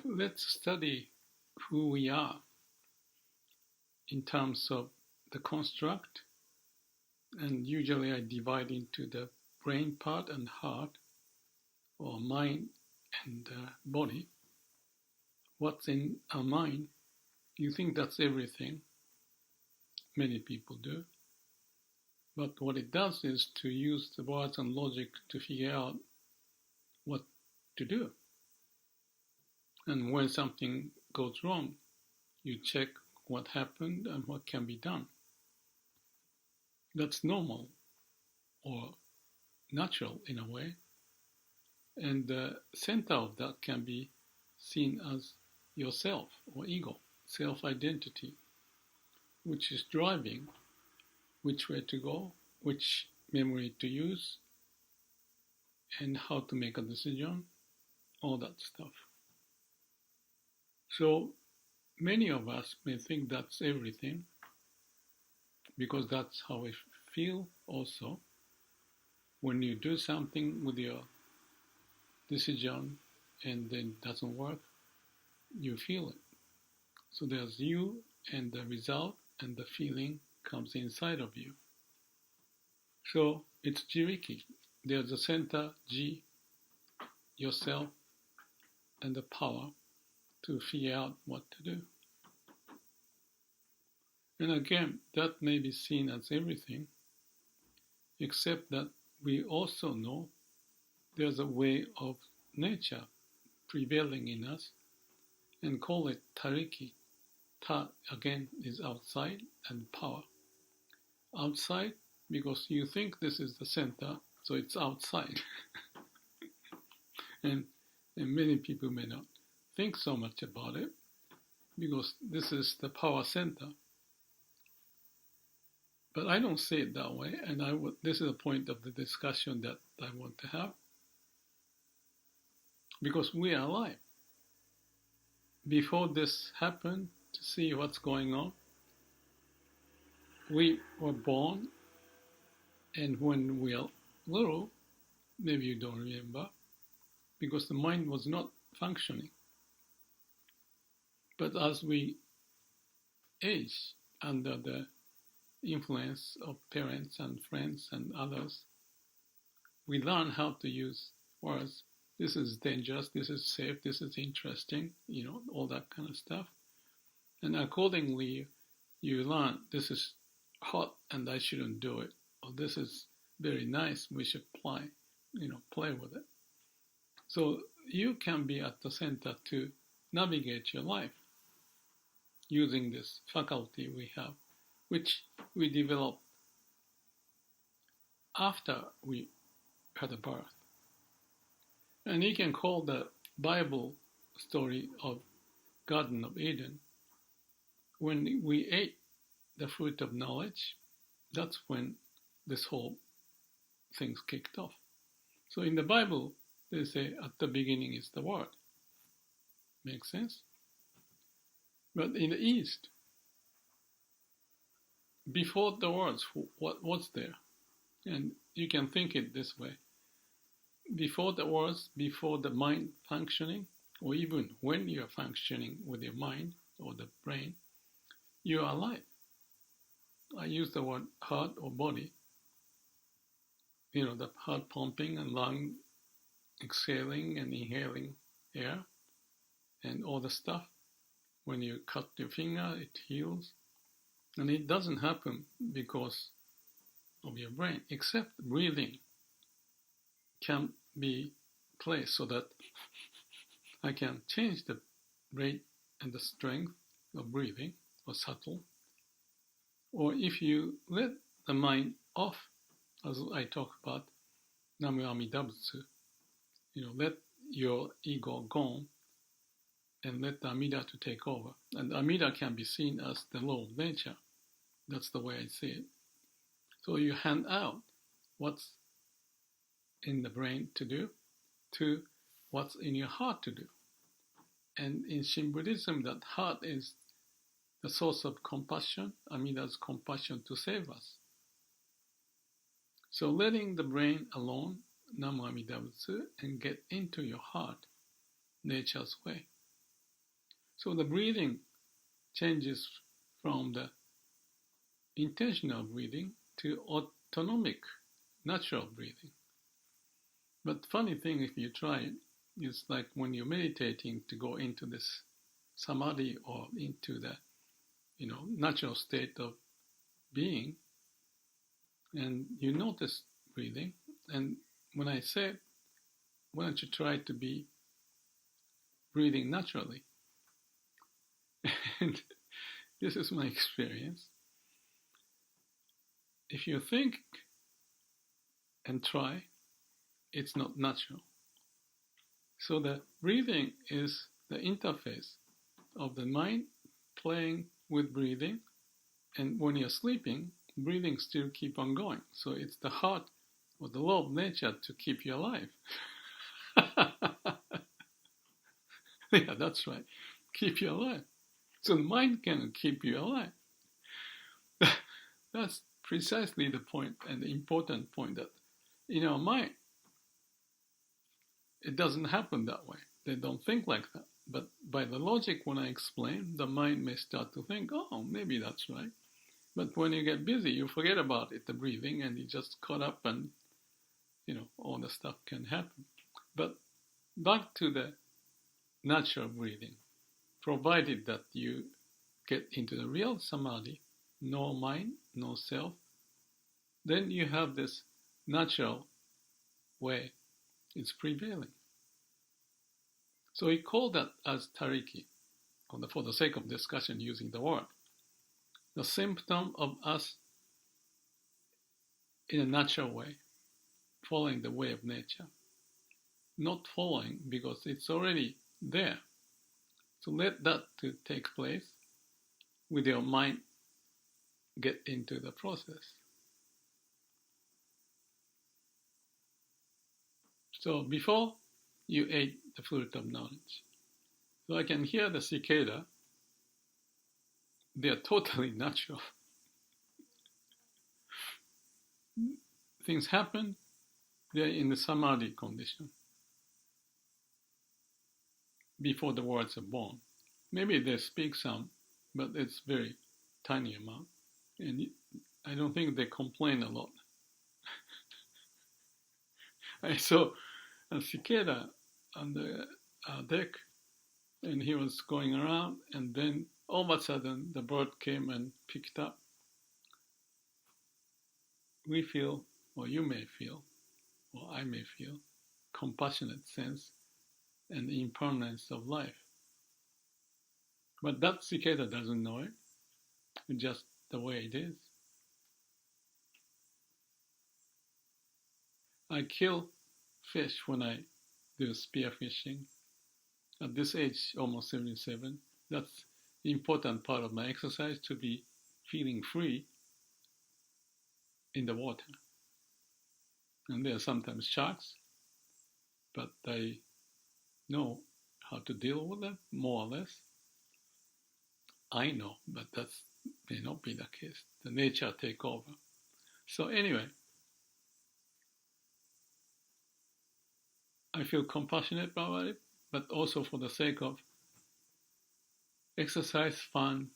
Let's study who we are in terms of the construct, and usually I divide into the brain part and heart, or mind and body. What's in our mind? You think that's everything. Many people do. But what it does is to use the words and logic to figure out what to do. And when something goes wrong, you check what happened and what can be done. That's normal or natural in a way. And the center of that can be seen as yourself or ego, self-identity, which is driving which way to go, which memory to use, and how to make a decision, all that stuff. So many of us may think that's everything, because that's how we feel also. When you do something with your decision and then it doesn't work, you feel it. So there's you and the result, and the feeling comes inside of you. So it's Jiriki. There's a center, Ji, yourself, and the power to figure out what to do. And again, that may be seen as everything, except that we also know there's a way of nature prevailing in us, and call it Tariki. Ta, again, is outside, and power. Outside, because you think this is the center, so it's outside. and many people may not think so much about it, because this is the power center. But I don't see it that way, and this is the point of the discussion that I want to have, because we are alive. Before this happened, to see what's going on, we were born, and when we are little, maybe you don't remember, because the mind was not functioning. But as we age under the influence of parents and friends and others, we learn how to use words. This is dangerous, this is safe, this is interesting, all that kind of stuff. And accordingly, you learn this is hot and I shouldn't do it. Or this is very nice, we should play with it. So you can be at the center to navigate your life using this faculty we have, which we developed after we had a birth. And you can call the Bible story of Garden of Eden. When we ate the fruit of knowledge, that's when this whole thing's kicked off. So in the Bible, they say at the beginning is the Word. Makes sense? But in the East, before the words, what was there? And you can think it this way. Before the words, before the mind functioning, or even when you're functioning with your mind or the brain, you are alive. I use the word heart or body. The heart pumping and lung exhaling and inhaling air and all the stuff. When you cut your finger, it heals. And it doesn't happen because of your brain, except breathing can be placed so that I can change the rate and the strength of breathing, or subtle. Or if you let the mind off, as I talk about Namu Amida Butsu, let your ego go and let the Amida to take over. And Amida can be seen as the law of nature. That's the way I see it. So you hand out what's in the brain to do to what's in your heart to do. And in Shin Buddhism, that heart is the source of compassion, Amida's compassion to save us. So letting the brain alone, Namu Amida Butsu, and get into your heart, nature's way. So the breathing changes from the intentional breathing to autonomic, natural breathing. But funny thing, if you try it, it's like when you're meditating to go into this samadhi or into the, natural state of being, and you notice breathing. And when I say, why don't you try to be breathing naturally? And this is my experience. If you think and try, it's not natural. So the breathing is the interface of the mind playing with breathing, and when you're sleeping, breathing still keep on going. So it's the heart or the law of nature to keep you alive. Yeah, that's right. Keep you alive. So the mind can keep you alive. That's precisely the point, and the important point, that in our mind, it doesn't happen that way. They don't think like that. But by the logic, when I explain, the mind may start to think, oh, maybe that's right. But when you get busy, you forget about it, the breathing, and you just caught up, and, all the stuff can happen. But back to the natural breathing, provided that you get into the real samadhi, no mind, no self, then you have this natural way. It's prevailing. So we call that as Tariki, for the sake of discussion using the word. The symptom of us in a natural way, following the way of nature. Not following because it's already there. So let that to take place with your mind get into the process. So before you ate the fruit of knowledge, so I can hear the cicada. They are totally natural. Things happen, they are in the samadhi condition before the words are born. Maybe they speak some, but it's very tiny amount. And I don't think they complain a lot. I saw a cicada on the deck, and he was going around, and then all of a sudden the bird came and picked up. We feel, or you may feel, or I may feel, compassionate sense and the impermanence of life. But that cicada doesn't know it. It's just the way it is. I kill fish when I do spear fishing. At this age, almost 77, that's the important part of my exercise, to be feeling free in the water. And there are sometimes sharks, but I know how to deal with them, more or less. I know, but that may not be the case. The nature take over. So anyway, I feel compassionate about it, but also for the sake of exercise, fun,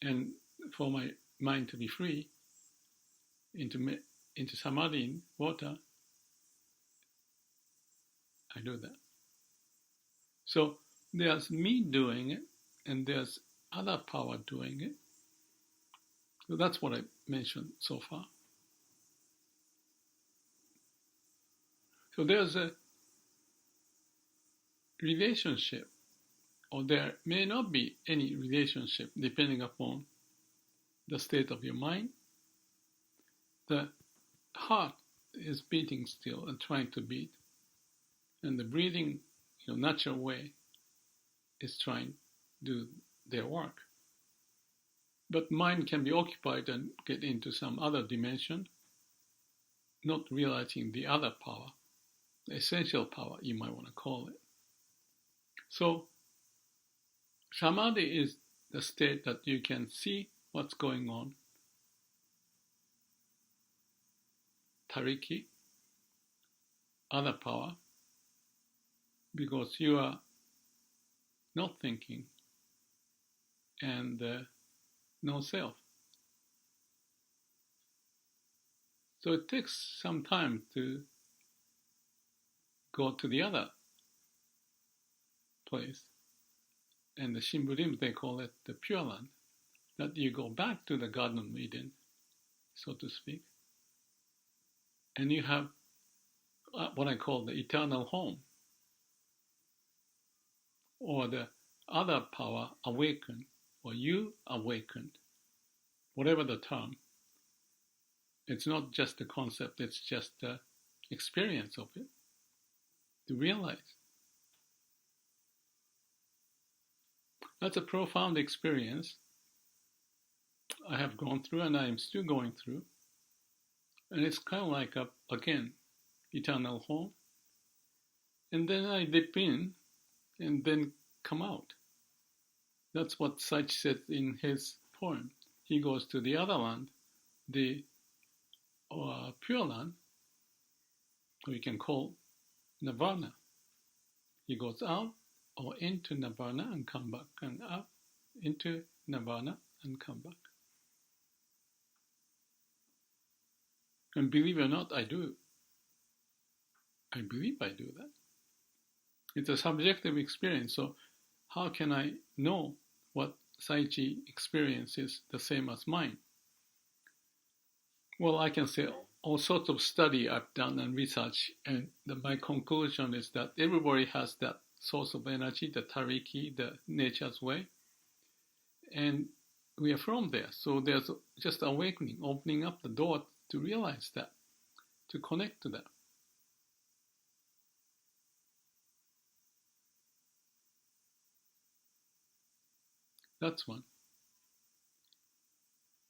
and for my mind to be free into samadhi in water, I do that. So there's me doing it, and there's other power doing it. So that's what I mentioned so far. So there's a relationship, or there may not be any relationship depending upon the state of your mind. The heart is beating still and trying to beat, and the breathing, natural way is trying to do their work. But mind can be occupied and get into some other dimension, not realizing the other power, the essential power, you might want to call it. So samadhi is the state that you can see what's going on. Tariki, other power, because you are not thinking, and no self. So it takes some time to go to the other place. And the Shin Buddhism, they call it the Pure Land, that you go back to the Garden of Eden, so to speak, and you have what I call the eternal home, or the other power awakened, or you awakened, whatever the term. It's not just a concept, it's just the experience of it, to realize. That's a profound experience I have gone through, and I am still going through. And it's kind of like, again, eternal home. And then I dip in and then come out. That's what Sach said in his poem. He goes to the other land, the Pure Land, we can call Nirvana. He goes out or into Nirvana and come back, and out into Nirvana and come back. And believe it or not, I do. I believe I do that. It's a subjective experience, so how can I know what Saichi experience is the same as mine? Well, I can say all sorts of study I've done and research, and my conclusion is that everybody has that source of energy, the Tariki, the nature's way, and we are from there. So there's just awakening, opening up the door to realize that, to connect to that. That's one.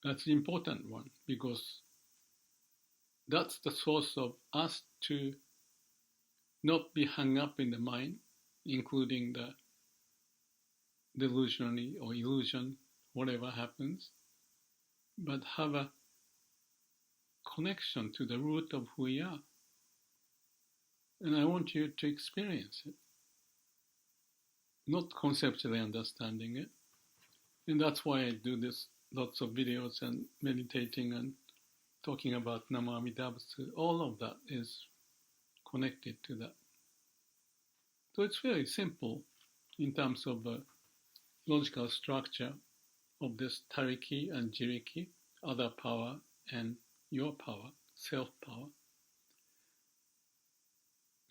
That's the important one, because that's the source of us to not be hung up in the mind, including the delusionally or illusion, whatever happens, but have a connection to the root of who we are. And I want you to experience it, not conceptually understanding it. And that's why I do this, lots of videos and meditating and talking about Nama Amida Butsu. All of that is connected to that. So it's very simple in terms of the logical structure of this Tariki and Jiriki, other power and your power, self-power.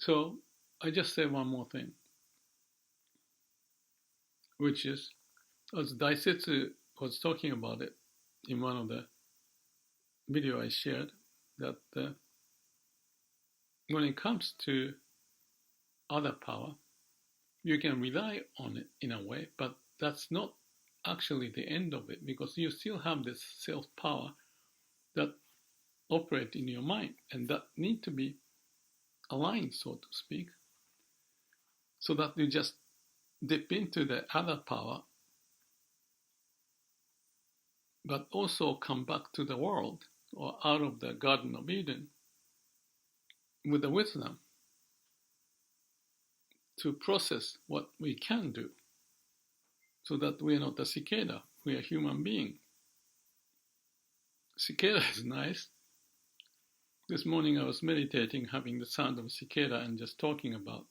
So I just say one more thing, which is, as Daisetsu was talking about it in one of the video I shared, that when it comes to other power, you can rely on it in a way, but that's not actually the end of it, because you still have this self-power that operate in your mind, and that need to be aligned, so to speak, so that you just dip into the other power, but also come back to the world or out of the Garden of Eden with the wisdom to process what we can do, so that we are not a cicada, we are human being. Cicada is nice. This morning I was meditating, having the sound of a cicada and just talking about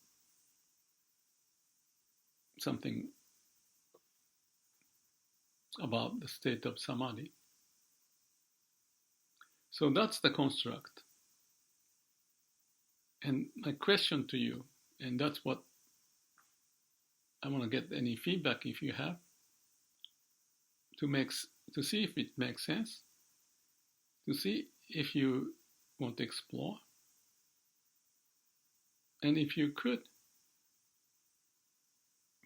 something about the state of samadhi. So that's the construct. And my question to you, and that's what I want to get any feedback if you have, to see if it makes sense, to see if you want to explore, and if you could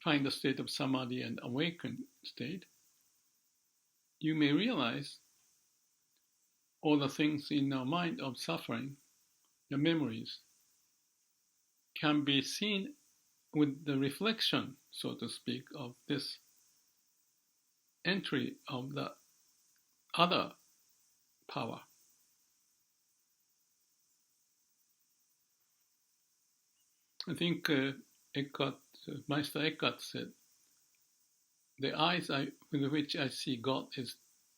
find a state of samadhi and awakened state, you may realize all the things in our mind of suffering, the memories, can be seen with the reflection, so to speak, of this entry of the other power. I think Meister Eckhart said, the eyes with which I see God is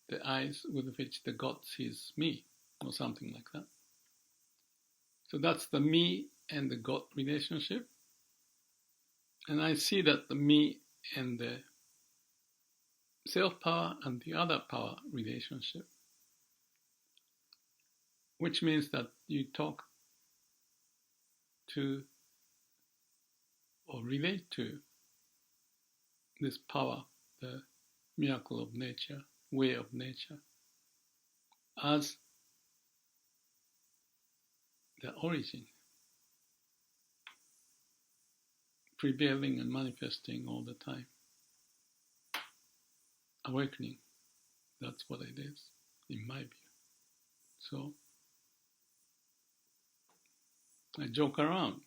the eyes with which the God sees me, or something like that. So that's the me and the God relationship. And I see that the me and the self-power and the other power relationship, which means that you talk to or relate to this power, the miracle of nature, way of nature, as the origin, prevailing and manifesting all the time. Awakening, that's what it is, in my view. So I joke around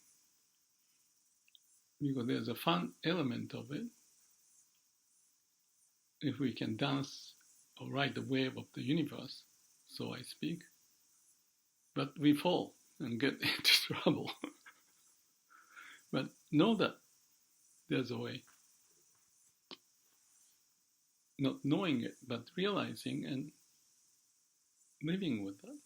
because there's a fun element of it. If we can dance or ride the wave of the universe, so I speak, but we fall and get into trouble. But know that there's a way. Not knowing it, but realizing and living with that.